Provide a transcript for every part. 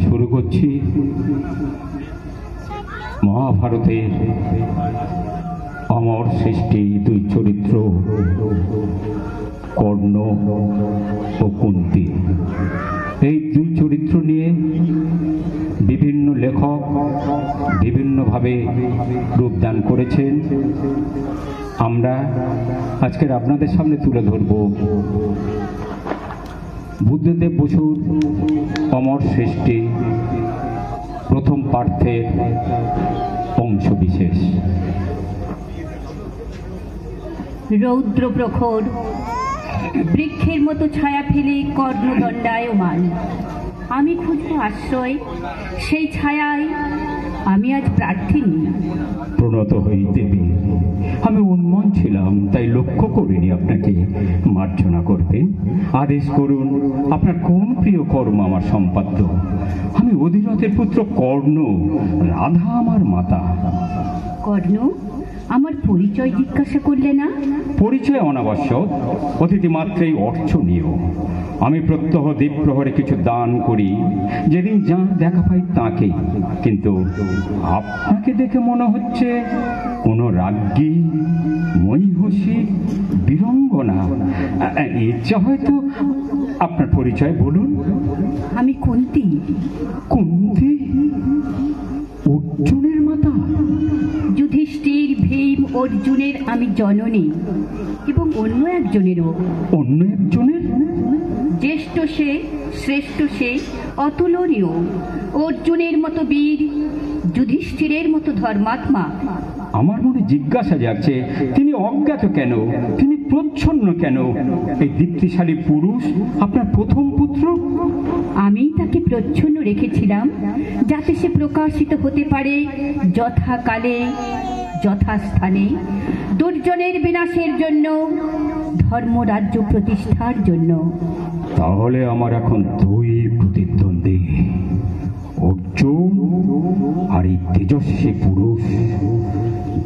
শুরু করছি মহাভারতের অমর সৃষ্টি দুই চরিত্র কর্ণ ও কুন্তী। এই দুই চরিত্র নিয়ে বিভিন্ন লেখক বিভিন্নভাবে রূপদান করেছেন। আমরা আজকের আপনাদের সামনে তুলে ধরব বুদ্ধদেব বসুর অমর সৃষ্টি প্রথম পাঠ্যের অংশবিশেষ। রৌদ্র প্রখর বৃক্ষের মতো ছায়া ফেলে কর্ণদণ্ডায়মান। আমি খুঁজব আশ্রয়, সেই ছায়ায় আমি আজ প্রার্থিনী। প্রণত হই দেবী, আমি উন্মন ছিলাম, তাই লক্ষ্য করিনি আপনাকে মার্জনা করবেন। আদেশ করুন, আপনার কোন প্রিয় কর্ম আমার সম্পাদ্য? আমি অধিরথের পুত্র কর্ণ, রাধা আমার মাতা। কর্ণ, আমার পরিচয় জিজ্ঞাসা করলে না? পরিচয় অনাবশ্যক, অতিথি মাত্রেই অর্চনীয়। আমি প্রত্যহ দ্বীপ্রহরে কিছু দান করি, যেদিন যার দেখা পাই তাকেই। কিন্তু আপনাকে দেখে মনে হচ্ছে কোনো রাজ্ঞী, মহিষী, বীরঙ্গনা। ইচ্ছা হয়তো আপনার পরিচয় বলুন। আমি কুন্তী। কুন্তী? অর্জুনের মাতা? যুধিষ্ঠির, ভীম, অর্জুনের আমি জননী, এবং অন্য একজনেরও। অন্য একজনের? জ্যেষ্ঠ সে, শ্রেষ্ঠ সে, অতুলনীয়। অর্জুনের মতো বীর, যুধিষ্ঠিরের মতো ধর্মাত্মা। আমার মনে জিজ্ঞাসা যাচ্ছে, তিনি অজ্ঞাত কেন? তিনি প্রচ্ছন্ন কেন? এই দীপ্তিশালী পুরুষ আপনার প্রথম পুত্র? আমি তাকে প্রচ্ছন্ন রেখেছিলাম, যাতে সে প্রকাশিত হতে পারে যথাকালে যথাস্থানে, দুর্জনের বিনাশের জন্য, ধর্মরাজ্য প্রতিষ্ঠার জন্য। তাহলে আমার এখন দুই প্রতিদ্বন্দ্বী, অর্জুন আর এই তেজস্বী পুরুষ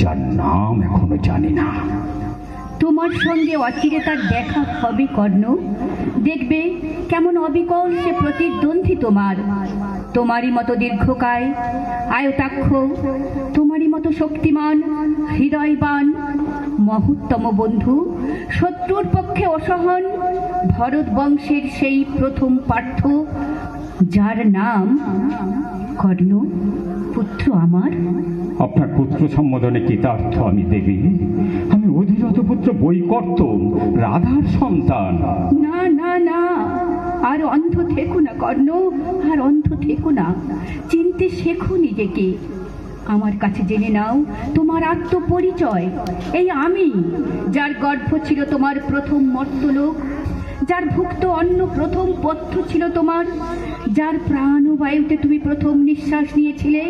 যার নাম এখনো জানি না। তোমার সঙ্গে অচিরে তার দেখা হবে কর্ণ। দেখবে কেমন অবিকল সে প্রতিদ্বন্দ্বী তোমার। তোমারই মতো দীর্ঘকায়, আয়তাক্ষ, তোমারই মতো শক্তিমান, হৃদয়বান, মহত্তম বন্ধু, শত্রুর পক্ষে অসহন, ভরত বংশের সেই প্রথম পার্থ, যার নাম কর্ণ, পুত্র আমার। আপনার পুত্র সম্বোধনে কৃতার্থ আমি দেবী। আমি অধিরথ পুত্র বৈকর্ত, রাধার সন্তান। না না না, আর অন্ধ থেকো না কর্ণ, আর অন্ধ থেকো না। চিনতে শেখো নিজেকে। আমার কাছে জেনে নাও তোমার আত্মপরিচয়। এই আমি, যার গর্ভ ছিল তোমার প্রথম মর্তলোক, যার ভুক্ত অন্ন প্রথম পথ্য ছিল তোমার, যার প্রাণবায়ুতে তুমি প্রথম নিঃশ্বাস নিয়েছিলে।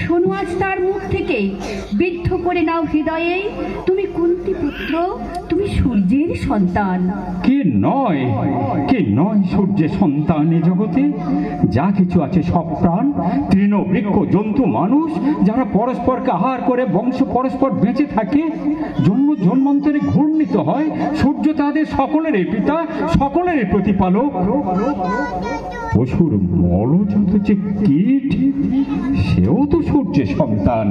শোনো আজ তার মুখ থেকে, বিদ্ধ করে নাও হৃদয়ে, তুমি কুন্তী পুত্র, তুমি সূর্যের সন্তান। কে নয়, কে নয় সূর্যের সন্তান এ জগতে? যা কিছু আছে সব প্রাণ, তৃণ, বৃক্ষ, জন্তু, মানুষ, যারা পরস্পরকে আহার করে বংশ পরস্পর বেঁচে থাকে, জন্ম জন্মান্তরে ঘূর্ণিত হয়। সূর্য তাদের সকলেরই পিতা, সকলেরই প্রতিপালক। পশুর মলজাত যে কীট, সেও তো সূর্যের সন্তান।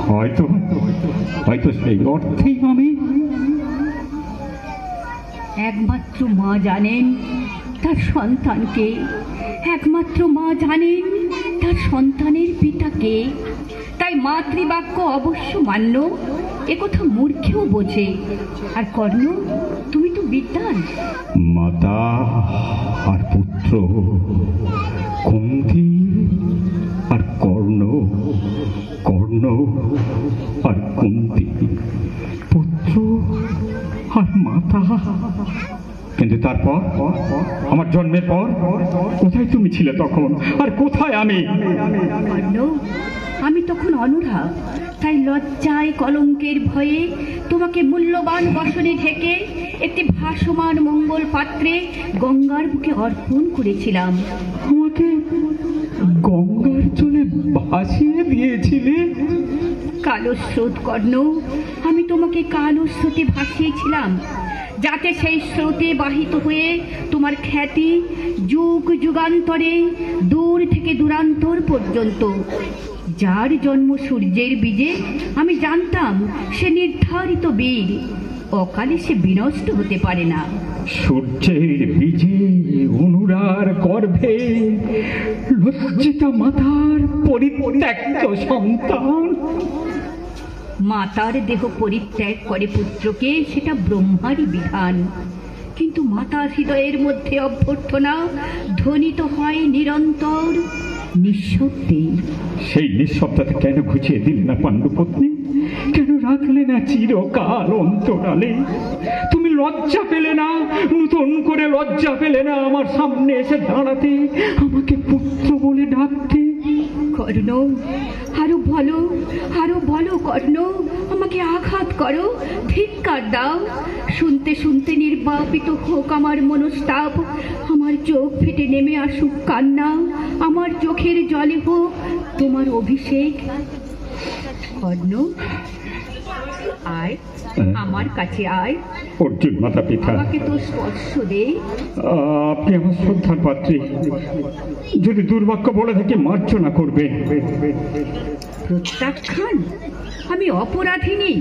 হয়তো হয়তো সেই অর্থেই আমি। একমাত্র মা জানেন তার সন্তানকে, একমাত্র মা জানেন তার সন্তানের পিতাকে। তাই মাতৃবাক্য অবশ্য মান্য, একথা মূর্খেও বোঝে। আর কর্ণ, তুমি তো বিদ্বান। মাতা আর পুত্র, কুন্তী আর কর্ণ, কর্ণ আর কুন্তী, পুত্র আর মাতা। কিন্তু তারপর, আমার জন্মের পর কোথায় তুমি ছিলে তখন, আর কোথায় আমি? কর্ণ, আমি তখন অনুরাগ, তাই লজ্জায় কলঙ্কের ভয়ে তোমাকে মূল্যবান বসনে ঢেকে একটি ভাসমান মঙ্গল পাত্রে গঙ্গার বুকে অর্পণ করেছিলাম। আমাকে গঙ্গার জলে ভাসিয়ে দিয়েছিলে? কালো স্রোত কর্ণ, আমি তোমাকে কালো স্রোতে ভাসিয়েছিলাম, যাতে সেই স্রোতে বাহিত হয়ে তোমার খ্যাতি যুগ যুগান্তরে দূর থেকে দূরান্তর পর্যন্ত। যার জন্ম সূর্যের বীজে আমি জানতাম সে নির্ধারিত বীর, অকালে সে বিনষ্ট হতে পারে না। সূর্যের বীজে অনুরার গর্ভে লজ্জিতা মাতার পরিত্যক্ত সন্তান। মাতার দেহ পরিত্যাগ করে পুত্রকে, সেটা ব্রহ্মারই বিধান। কিন্তু মাতার হৃদয়ের মধ্যে অভ্যর্থনা ধ্বনিত হয় নিরন্তর নিঃশব্দে। সেই নিঃশব্দতা কেন ঘুচিয়ে দিলে না পাণ্ডুপত্নী? কেন রাখলে না চিরকাল অন্তরালে? তুমি লজ্জা পেলে না, নতুন করে লজ্জা পেলে না আমার সামনে এসে দাঁড়াতে, আমাকে পুত্র বলে ডাকতে? কর্ণ, আরো বলো, আরো বলো কর্ণ, আমাকে আঘাত করো, ধিক্কার দাও। শুনতে শুনতে নির্বাপিত হোক আমার মনস্তাপ, আমার চোখ ফেটে নেমে আসুক কান্না, আমার চোখের জলে হোক তোমার অভিষেক। কর্ণ, আয়, আমার কাছে আয়। অর্জুন মাতা পিতা, আমাকে তো স্পর্শ দে। আপনি আমার শ্রদ্ধার পাত্রী, যদি দুর্ভাগ্য বলে থাকে মার্জনা করবেন। প্রত্যাখ্যান? আমি অপরাধিনী,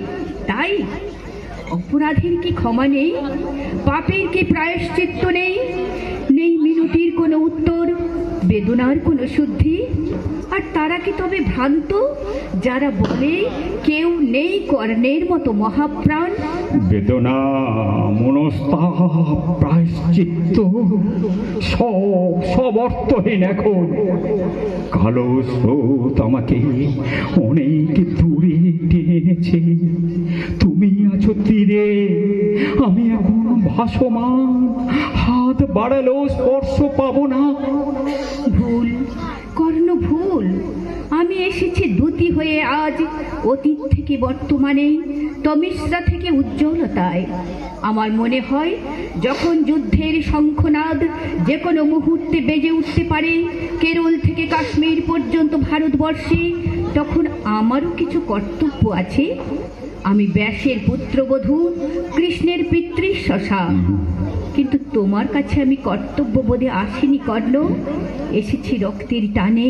তাই? অপরাধীর কি ক্ষমা নেই? পাপের কি প্রায়শ্চিত্ত নেই? নেই মিনতির কোনো উত্তর, বেদনার কোনো শুদ্ধি? আর তারা কি তবে ভ্রান্ত যারা বলে কেউ নেই কর্ণের মতো মহাপ্রাণ? বেদনা, মনস্তাপ, প্রায়শ্চিত্ত সব অর্থহীন এখন। কালো স্রোত আমাকে অনেক দূরে টেনে এনেছে। তুমি আছো তীরে, আমি এখন ভাসমান, হাত বাড়ালেও স্পর্শ পাবো না। ভুল কর্ণ, ভুল। আমি এসেছি দূতি হয়ে আজ, অতীত থেকে বর্তমানে, তমিশ্রা থেকে উজ্জ্বলতায়। আমার মনে হয় যখন যুদ্ধের শঙ্খনাদ যে কোনো মুহূর্তে বেজে উঠতে পারে কেরল থেকে কাশ্মীর পর্যন্ত ভারতবর্ষে, তখন আমারও কিছু কর্তব্য আছে। আমি ব্যাসের পুত্রবধূ, কৃষ্ণের পিতৃশশা। কিন্তু তোমার কাছে আমি কর্তব্যবোধে আসিনি কর্ণ, এসেছি রক্তের টানে,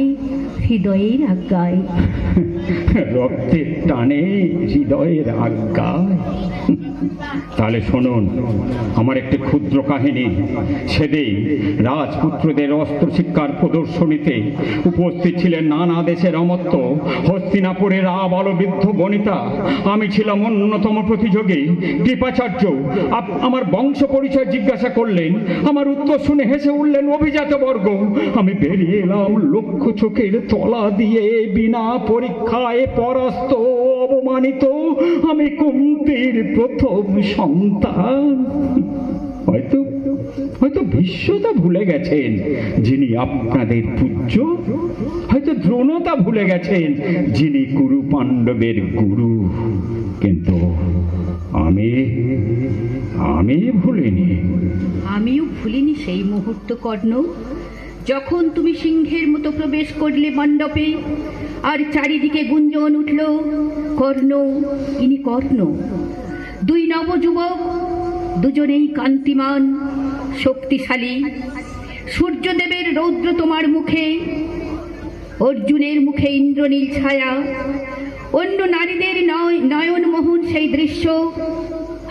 হৃদয়ের আজ্ঞায়। রক্তের টানে, হৃদয়ের আজ্ঞায়? তাহলে শুনুন আমার একটি ক্ষুদ্র কাহিনী। সেদিন রাজপুত্রদের অস্ত্র শিক্ষার প্রদর্শনীতে উপস্থিত ছিলেন নানা দেশের অমত্য। হস্তিনাপুরের আবালবৃদ্ধ বনিতা, আমি ছিলাম অন্যতম প্রতিযোগী। কৃপাচার্য আমার বংশ পরিচয় জিজ্ঞাসা করলেন, আমার উত্তর শুনে হেসে উঠলেন অভিজাত বর্গ। আমি বেরিয়ে এলাম লক্ষ চোখের তলা দিয়ে, বিনা পরীক্ষায় পরাস্ত, অবমানিত। আমি কুন্তির প্রথম সন্তান। হয়তো বিশ্বতা ভুলে গেছেন যিনি আপনাদের পূজ্য, হয়তো দ্রোণতা ভুলে গেছেন যিনি কুরু পাণ্ডবের গুরু, কিন্তু আমি ভুলিনি। আমিও ভুলিনি সেই মুহূর্ত কর্ণ, যখন তুমি সিংহের মতো প্রবেশ করলে মণ্ডপে, আর চারিদিকে গুঞ্জন উঠল, কর্ণ, ইনি কর্ণ। দুই নবযুবক, দুজনেই কান্তিমান, শক্তিশালী। সূর্যদেবের রৌদ্র তোমার মুখে, অর্জুনের মুখে ইন্দ্রনীল ছায়া, অন্য নারীদের নয়নমোহন সেই দৃশ্য।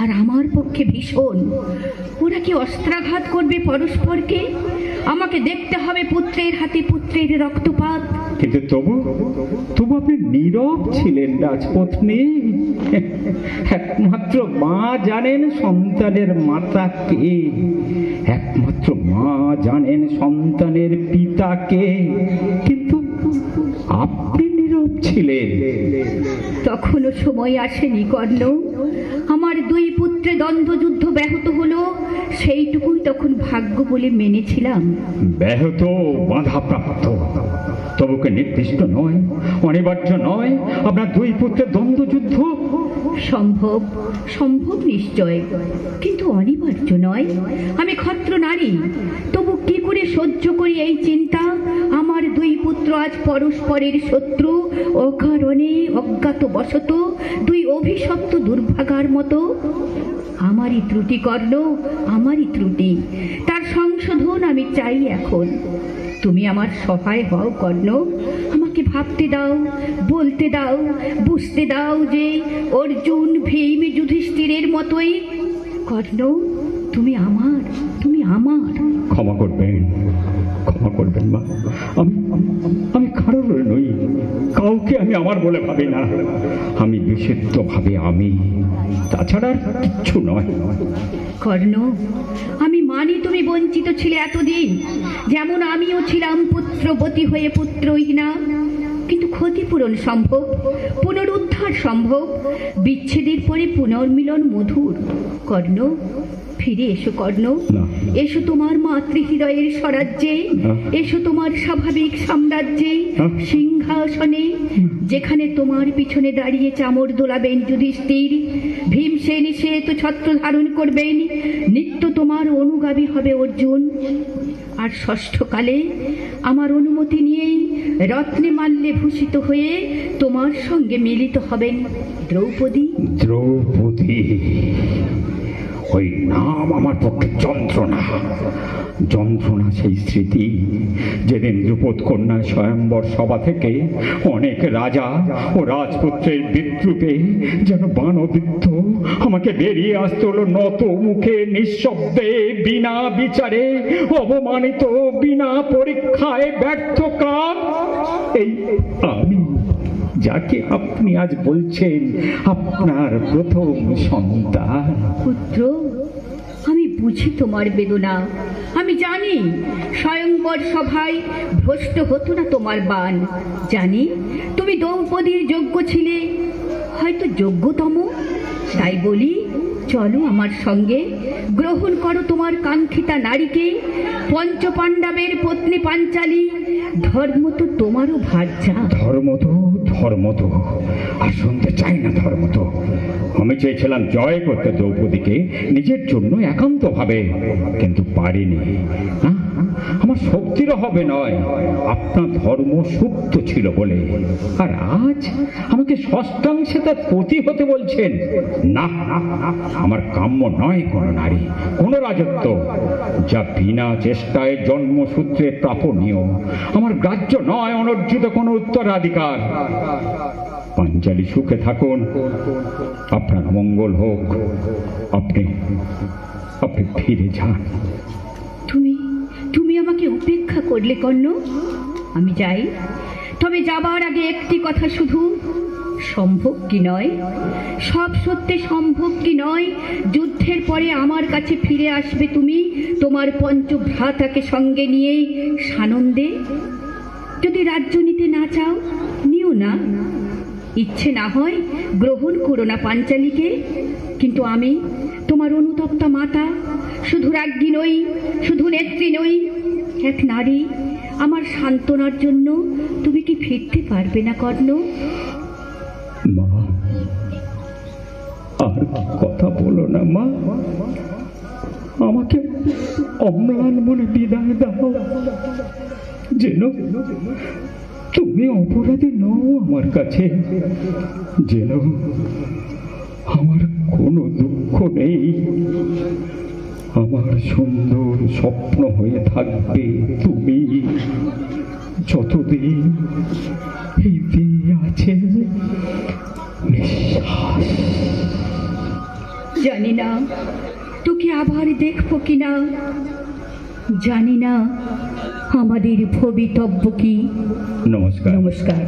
আর আমার পক্ষে ভীষণ। ওরা কি অস্ত্রাঘাত করবে পরস্পরকে? আমাকে দেখতে হবে পুত্রের হাতে পুত্রের রক্তপাত। কিন্তু তবু আপনি নীরব ছিলেন রাজপত্নী। একমাত্র মা জানেন সন্তানের মাতা কে, একমাত্র মা জানেন সন্তানের পিতা কে, কিন্তু আপনি নীরব ছিলেন। তখনও সময় আসেনি কর্ণ। আমার দুই পুত্রে দ্বন্দ্বযুদ্ধ ব্যাহত হলো, সেইটুকুই তখন ভাগ্য বলে মেনেছিলাম। ব্যাহত, বাধাপ্রাপ্ত, তবুকে নির্দিষ্ট নয়, অনিবার্য নয় আপনার দুই পুত্রের দ্বন্দ্বযুদ্ধ? সম্ভব নিশ্চয়, কিন্তু অনিবার্য নয়। আমি ক্ষত্র নারী, তবু কি করে সহ্য করি এই চিন্তা, আমার দুই পুত্র আজ পরস্পরের শত্রু, অকারণে অজ্ঞাতবশত দুই অভিশপ্ত দুর্ভাগার মতো। আমারই ত্রুটি কর্ণ, আমারই ত্রুটি, তার সংশোধন আমি চাই এখন। তুমি আমার সহায় হও কর্ণ, আমাকে ভাবতে দাও, বলতে দাও, বুঝতে দাও যে অর্জুন, ভীম, যুধিষ্ঠিরের মতোই কর্ণ তুমি আমার, তুমি আমার। ক্ষমা করবেন, ক্ষমা করবেন মা। আমি কারোর নই, কাউকে আমি আমার বলে ভাবি না। আমি বিশুদ্ধ ভাবে আমি, তাছাড়া আর কিচ্ছু নয়। কর্ণ, আমি মানি তুমি বঞ্চিত ছিলে এতদিন, যেমন আমিও ছিলাম পুত্রবতী হয়ে পুত্রহীনা। কিন্তু ক্ষতিপূরণ সম্ভব, পুনরুদ্ধার সম্ভব, বিচ্ছেদের পরে পুনর্মিলন মধুর। কর্ণ, ফিরে এসো কর্ণ, এসো তোমার মাতৃহৃদয়ের স্বরাজ্যে, এসো তোমার স্বাভাবিক সাম্রাজ্যে, সিংহাসনে, যেখানে তোমার পিছনে দাঁড়িয়ে চামর দোলাবেন যুধিষ্ঠির, ভীমসেন শ্বেত ছত্র ধারণ করবেন, নিত্য তোমার অনুগামী হবে অর্জুন। আর ষষ্ঠকালে আমার অনুমতি নিয়েই রত্নে মাল্যে ভূষিত হয়ে তোমার সঙ্গে মিলিত হবেন দ্রৌপদী। দ্রৌপদী, ওই নাম আমার পক্ষে যন্ত্রণা, যন্ত্রণা। সেই স্মৃতি যেদিন দ্রুপদ কন্যা স্বয়ম্বর সভা থেকে অনেক রাজা ও রাজপুত্রের বিদ্রুপে যেন বাণবিদ্ধ আমাকে বেরিয়ে আসতে হলো নত মুখে, নিঃশব্দে, বিনা বিচারে, অবমানিত, বিনা পরীক্ষায় ব্যর্থ কাজ। এই আমি, যাকে আপনি আজ বলছেন আপনার প্রথম সন্তান। পুত্র, আমি বুঝি তোমার বেদনা, আমি জানি স্বয়ংবর সভায় ভ্রষ্ট হতো না তোমার বাণ। জানি তুমি দ্রৌপদীর যোগ্য ছিলে, হয়তো যোগ্যতম। তাই বলি, চলো আমার সঙ্গে, গ্রহণ করো তোমার কাঙ্ক্ষিতা নারীকে, পঞ্চপাণ্ডবের পত্নী পাঞ্চালী। ধর্ম তো তোমারও ভার্যা। ধর্ম তো, ধর্ম তো আর শুনতে চাই না। ধর্ম তো আমি চেয়েছিলাম জয় করতে দ্রৌপদীকে নিজের জন্য একান্ত ভাবে, কিন্তু পারিনি। না, আমার শক্তির হবে নয়, আপনার ধর্ম সুপ্ত ছিল বলে। আর আজ আমাকে ষষ্ঠাংশে তার পতি হতে বলছেন। না, আমার কাম্য নয় কোনো নারী, কোনো রাজত্ব যা বিনা চেষ্টায় জন্মসূত্রে প্রাপণীয়। আমার গ্রাহ্য নয় অনর্জিত কোনো উত্তরাধিকার। পাঞ্চালী সুখে থাকুন, আপনার মঙ্গল হোক, আপনি আপনি ফিরে যান। তুমি আমাকে উপেক্ষা করলে কর্ণ, আমি যাই। তবে যাবার আগে একটি কথা শুধু, সম্ভব কি নয়, সব সত্যি সম্ভব কি নয়, যুদ্ধের পরে আমার কাছে ফিরে আসবে তুমি তোমার পঞ্চভ্রাতাকে সঙ্গে নিয়ে সানন্দে? যদি রাজ্য নিতে না চাও, নিও না। ইচ্ছে না হয় গ্রহণ করো না পাঞ্চালীকে। কিন্তু আমি তোমার অনুতপ্তা মাতা, শুধু রাজ্ঞী নই, শুধু নেত্রী নই, এক নারী। আমার সান্ত্বনার জন্য তুমি কি ফিরতে পারবে না কর্ণ? মা, আর কথা বলো না মা, আমাকে অম্লান মনে বিদায় দাও। যেন তুমি অপরাধী নও আমার কাছে, যেন আমার কোনো দুঃখ নেই। আমার সুন্দর স্বপ্ন হয়ে থাকবে তুমি যতদিন এই দিয়ে আছে নিঃশ্বাস। জানি না তোকে আবার দেখবো কিনা, জানি না আমাদের ভবিতব্য কি। নমস্কার। নমস্কার।